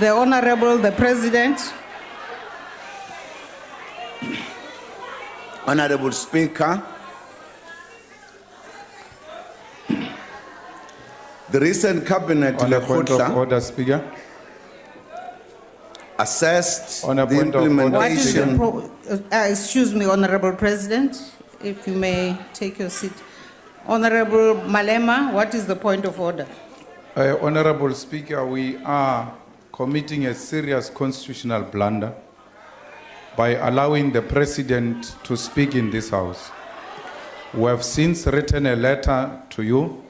The Honorable, the President. Honorable Speaker, the recent cabinet On a point of order, Speaker. assessed On a the point of order. What is the implementation. excuse me, Honorable President, if you may take your seat. Honorable Malema, what is the point of order? Honorable Speaker, we are committing a serious constitutional blunder by allowing the President to speak in this House. We have since written a letter to you,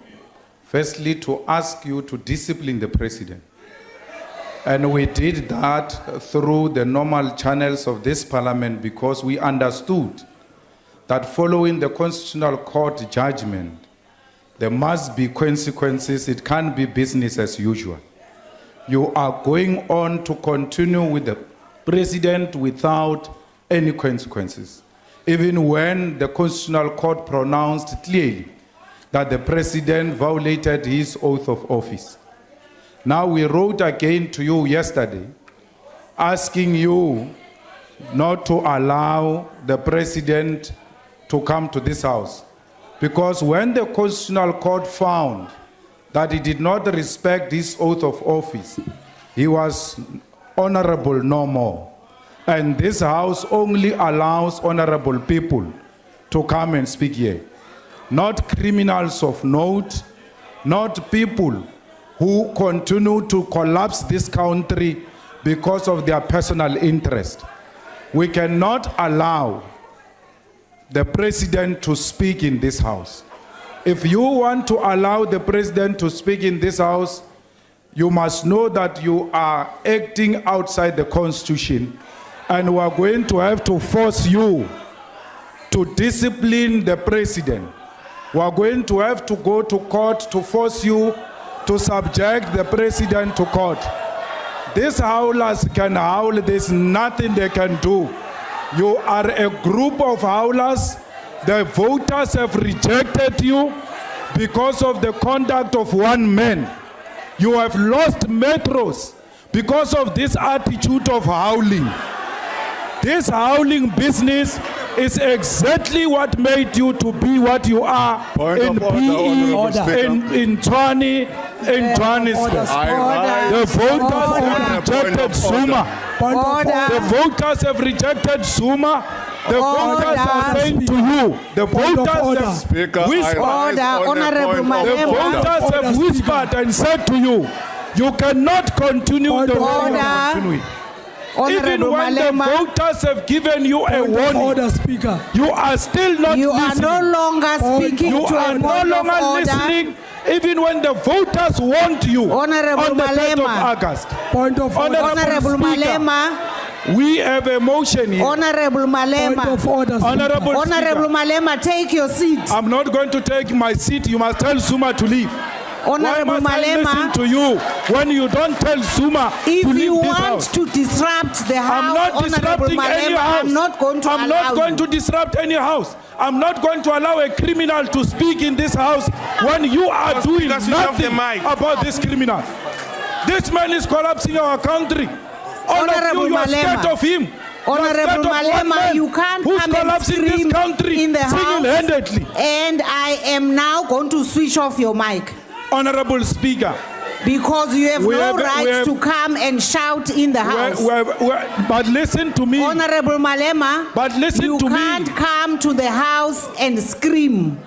firstly to ask you to discipline the President. And we did that through the normal channels of this Parliament because we understood that following the Constitutional Court judgment, there must be consequences. It can't be business as usual. You are going on to continue with the President without any consequences, even when the Constitutional Court pronounced clearly that the President violated his oath of office. Now we wrote again to you yesterday, asking you not to allow the President to come to this House. Because when the Constitutional Court found that he did not respect his oath of office, he was honorable no more. And this House only allows honorable people to come and speak here. Not criminals of note, not people who continue to collapse this country because of their personal interest. We cannot allow the President to speak in this House. If you want to allow the President to speak in this House, you must know that you are acting outside the Constitution, and we are going to have to force you to discipline the President. We are going to have to go to court to force you to subject the President to court. These howlers can howl, there's nothing they can do. You are a group of howlers. The voters have rejected you because of the conduct of one man. You have lost metros because of this attitude of howling. This howling business is exactly what made you to be what you are in PE, in Johannesburg. The voters have rejected Zuma. The voters have rejected Zuma. The voters are saying to you, the voters have whispered and said to you, you cannot continue the way you are continuing. Even when the voters have given you a warning, you are still not listening. You are no longer speaking You are no longer listening, even when the voters want you on the 3rd of August. Honorable Malema. We have a motion here. Honorable Malema. Honorable Malema, take your seat. I'm not going to take my seat. You must tell Zuma to leave. Honorable Why must I listen Malema, to you when you don't tell Zuma to if leave you this want house? to disrupt the I'm House, not Honorable disrupting any Malema, house. I'm not going to I'm allow not going you. to disrupt any house. I'm not going to allow a criminal to speak in this house when you are doing nothing about this criminal. This man is collapsing our country. All Honorable of you are Malema. scared of him. Honorable Malema, you can't who's come and collapsing scream this country in the House. single-handedly. And I am now going to switch off your mic. Honorable Speaker, because you have no right to come and shout in the House. but listen to me. Honorable Malema, But listen to me. you can't come to the House and scream.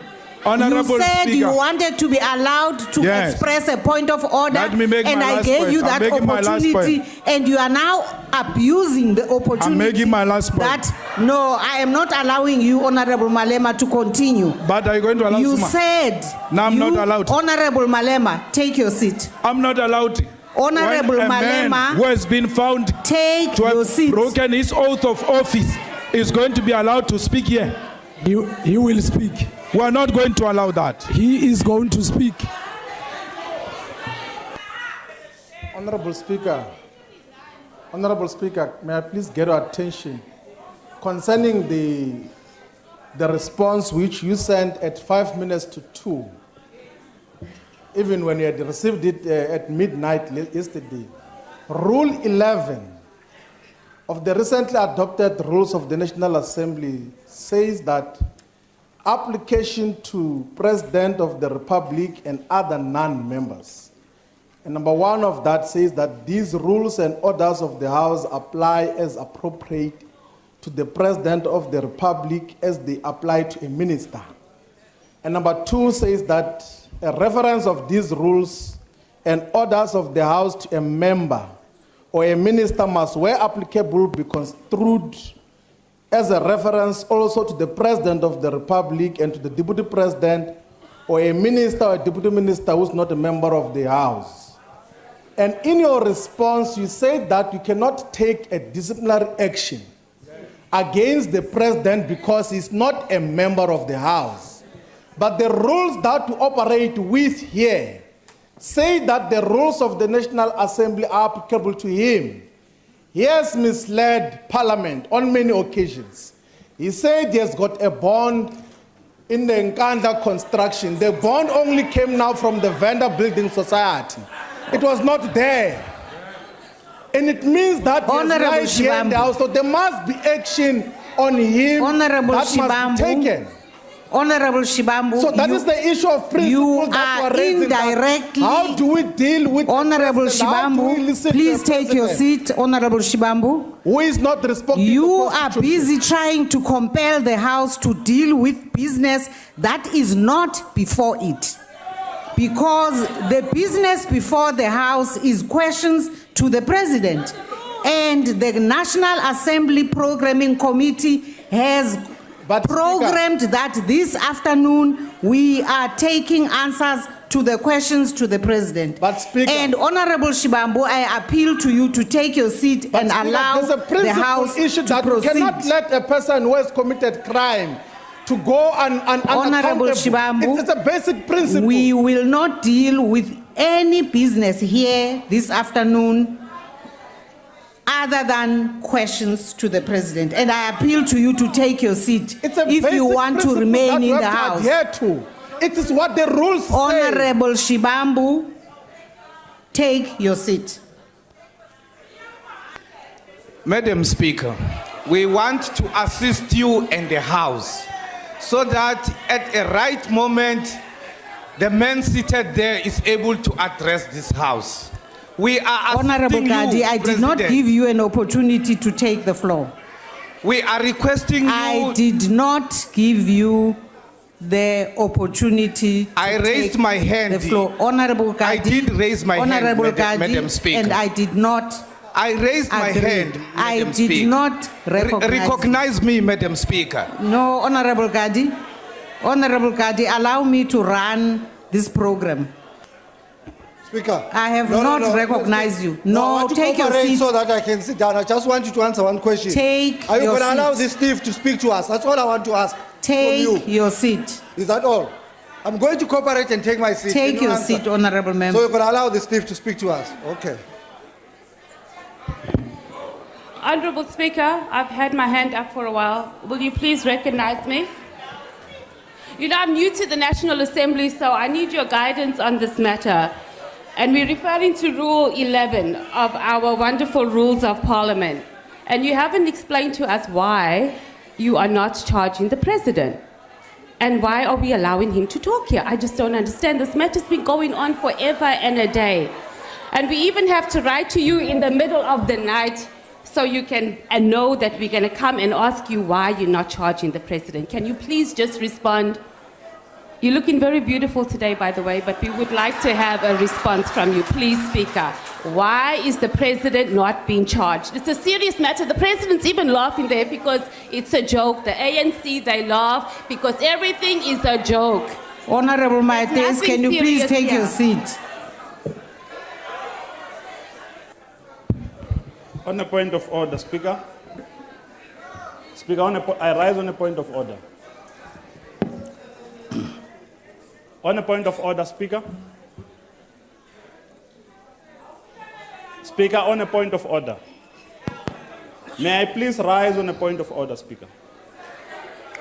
Honorable You said Speaker, you wanted to be allowed to Yes. express a point of order, Let me make and my I last gave point. you I'm that making my last opportunity, point. and you are now abusing the opportunity. I'm making my last point. That no, I am not allowing you, Honorable Malema, to continue. But are you going to allow You Zuma? said No, I'm you, not allowed. Honorable Malema, take your seat. I'm not allowed. Honorable When a man Malema, who has been found take to your have seat. broken his oath of office is going to be allowed to speak here. He will speak. We are not going to allow that. He is going to speak. Honorable Speaker, may I please get your attention concerning the response which you sent at 5 minutes to 2, even when you had received it at midnight yesterday. Rule 11 of the recently adopted rules of the National Assembly says that application to President of the Republic and other non-members. And number 1 of that says that these rules and orders of the House apply as appropriate to the President of the Republic as they apply to a minister. And number 2 says that a reference of these rules and orders of the House to a member or a minister must, where applicable, be construed as a reference also to the President of the Republic and to the Deputy President or a minister or a Deputy Minister who is not a member of the House. And in your response, you said that you cannot take a disciplinary action against the President because he's not a member of the House. But the rules that you operate with here say that the rules of the National Assembly are applicable to him. He has misled Parliament on many occasions. He said he has got a bond in the Nkandla construction. The bond only came now from the Vendor Building Society. It was not there. And it means that he has lied here in the House. So there must be action on him that must be taken. Honorable Shibambu, So that is the issue of principle that are we're raising. indirectly- How do we deal with Honorable the president? How do we Shibambu, listen to please the take your president? seat. Honorable Shibambu, Who is not respecting you the are Constitution? busy trying to compel the House to deal with business that is not before it. Because the business before the House is questions to the President. And the National Assembly Programming Committee has But Speaker- programmed that this afternoon we are taking answers to the questions to the President. But Speaker- And Honorable Shibambu, I appeal to you to take your seat But and Speaker, allow there's a the principal House issue to that you proceed. cannot let a person who has committed crime to go and Honorable Shibambu, It's a basic principle. We will not deal with any business here this afternoon other than questions to the President. And I appeal to you to take your seat It's a if you basic want to principle remain that in you the have to House. adhere to. It is what the rules say. Honorable Shibambu, take your seat. Madam Speaker, we want to assist you and the House so that at a right moment, the man seated there is able to address this House. We are Honorable assisting Kadi, you, I did not President. give you an opportunity to take the floor. We are requesting I you. did not give you the opportunity to I raised take my hand. the floor. Honorable Kadi, I did raise my hand, Honorable Madam Kadi, Speaker. and I did not I raised my agree. hand, I Madam did Speaker. not Recognize me, Madam Speaker. No, Honorable Kadi. Honorable Kadi, allow me to run this program. Speaker. I have not recognized you. No, I want to take your cooperate seat. so that I can sit down. I just want you to answer one question. Take Are you your going to allow seat. this thief to speak to us? That's all I want to ask Take from you. your seat. Is that all? I'm going to cooperate and take my seat. Take Can you your answer? seat, Honorable So Member. you're going to allow this thief to speak to us? Okay. Honorable Speaker, I've had my hand up for a while. Will you please recognize me? You know, I'm new to the National Assembly, so I need your guidance on this matter. And we're referring to Rule 11 of our wonderful Rules of Parliament. And you haven't explained to us why you are not charging the President. And why are we allowing him to talk here? I just don't understand. This matter's been going on forever and a day. And we even have to write to you in the middle of the night so you can know that we're going to come and ask you why you're not charging the President. Can you please just respond? You're looking very beautiful today, by the way, but we would like to have a response from you. Please, Speaker. Why is the President not being charged? It's a serious matter. The President's even laughing there because it's a joke. The ANC, they laugh because everything is a joke. Honorable Mates, nothing can you please serious take here. your seat? On a point of order, Speaker. Speaker, I rise on a point of order. On a point of order, Speaker. Speaker, on a point of order. May I please rise on a point of order, Speaker?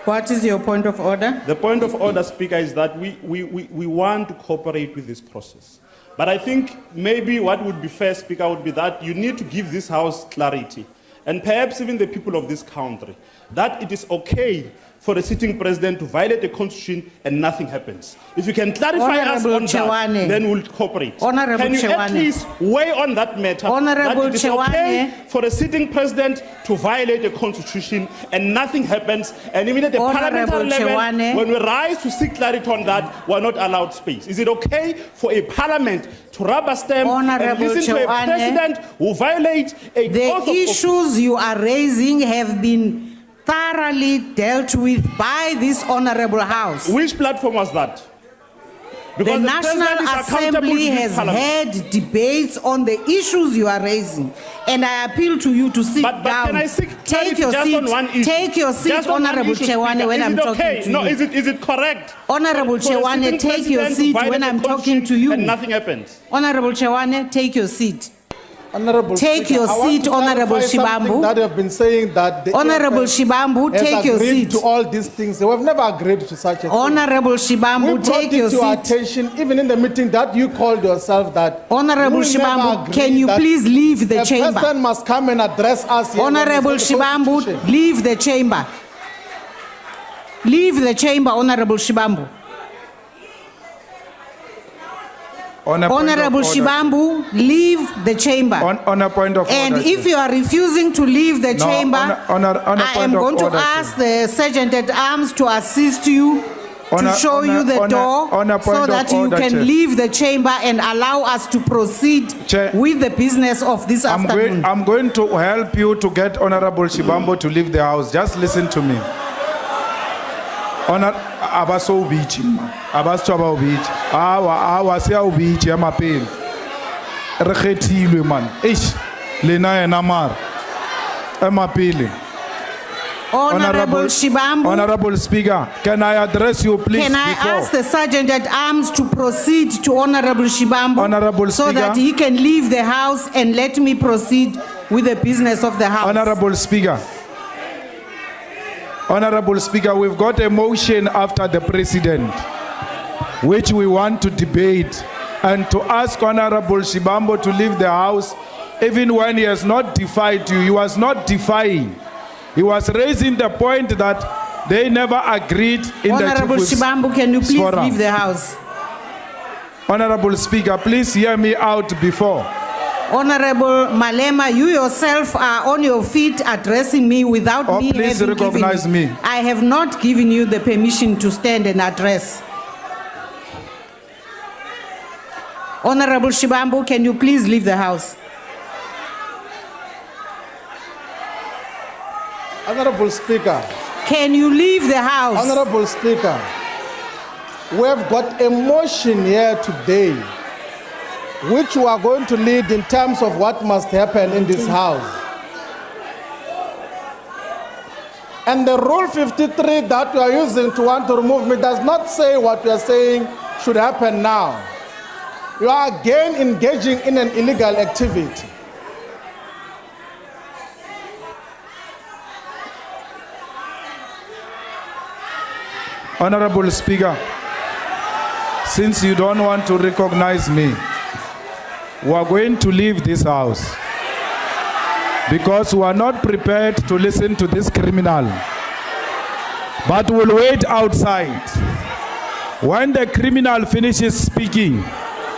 What is your point of order? The point of order, Speaker, is that we want to cooperate with this process. But I think maybe what would be fair, Speaker, would be that you need to give this House clarity, and perhaps even the people of this country, that it is okay for a sitting president to violate the constitution and nothing happens. If you can clarify us Honorable on Chewane. that, then we'll cooperate. Honorable Can you at Chewane. least weigh on that matter, Honorable that it is okay Chewane. for a sitting president to violate the constitution and nothing happens, and even at the Honorable parliamentary level, Chewane. when we rise to seek clarity on that, we're not allowed space. Is it okay for a parliament to rubber stamp and Honorable listen to a Chewane. president who violates a The oath of office? issues you are raising have been thoroughly dealt with by this honorable house. Which platform was that? The Because National president is accountable Assembly to this has parliament. had debates on the issues you are raising, and I appeal to you to sit But down. can I seek Take clarity your just seat. on one issue? Take your seat, Just on one Honorable issue, Chewane, Speaker. when Is I'm it talking okay? to No, you. is it correct? Honorable for a Chewane, sitting take your president to seat violate when the I'm talking constitution to you. and nothing happens? Honorable Chewane, take your seat. Honorable Take Speaker, your I want seat, to clarify Honorable something Shibambu. That have been saying that the Honorable EFF Shibambu, has take your agreed seat. to all these things. They have never agreed to such a thing. Honorable We Shibambu, brought take it your to our seat. attention, even in the meeting that you called yourself, that Honorable we never Shibambu, agreed can you that please leave the a chamber? person must come and address us here when we Honorable say the Shibambu, Constitution. leave the chamber. Leave the chamber, Honorable Shibambu. On a point of Honorable order. Shibambu, leave the chamber. On a point of And order. if you are refusing to leave the No, chamber, on a I am point of going to order, ask the Sergeant at Arms to assist you On to a- show on a- you the on a- door on a point so of that you order, can Chair. leave the chamber and allow us to proceed Chair. with the business of this afternoon. I'm going to help you to get Honorable Shibambo to leave the house. Just listen to me. Abaso ubichi, abaso aba ubichi. Awa se ubichi amapeli. Rekhetilwe man. Eish, lena enamar. Amapeli. Honorable Shibambu, Honorable Speaker, can I address you please can I before? ask the Sergeant at Arms to proceed to Honorable Shibambu Honorable so Speaker. that he can leave the house and let me proceed with the business of the house. Honorable Speaker. Honorable Speaker, we've got a motion after the President, which we want to debate, and to ask Honorable Shibambo to leave the house, even when he has not defied you. He was not defying. He was raising the point that they never agreed in Honorable the Chief Whip's Shibambu, can you please forum. leave the house? Honorable Speaker, please hear me out before. Honorable Malema, you yourself are on your feet addressing me without Oh, me please having given recognize you. me. I have not given you the permission to stand and address. Honorable Shibambu, can you please leave the house? Honorable Speaker, Can you leave the house? Honorable Speaker, we have got a motion here today which we are going to lead in terms of what must happen in this house. And the Rule 53 that we are using to want to remove me does not say what we are saying should happen now. You are again engaging in an illegal activity. Honorable Speaker, since you don't want to recognize me, we are going to leave this house because we are not prepared to listen to this criminal. But we'll wait outside. When the criminal finishes speaking,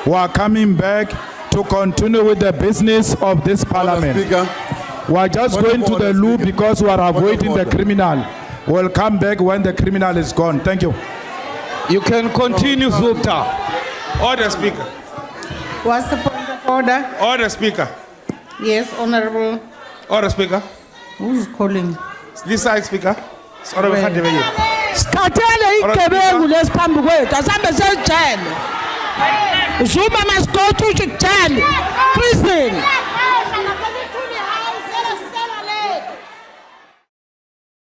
we are coming back to continue with the business of this parliament. Speaker. We are just Point of going to order, the loo Speaker. because we are Point of avoiding the order. criminal. We'll come back when the criminal is gone. Thank you. You can continue, Zupta. Order, Speaker. What's the point of order? Order, Speaker. Yes, Honorable. Order, Speaker. Who's calling? This side, Speaker. It's Honorable Where? Khadebe. Scathele igebengu lesiphambi kwethu asambe sejele. Zuma must go to jail, prison.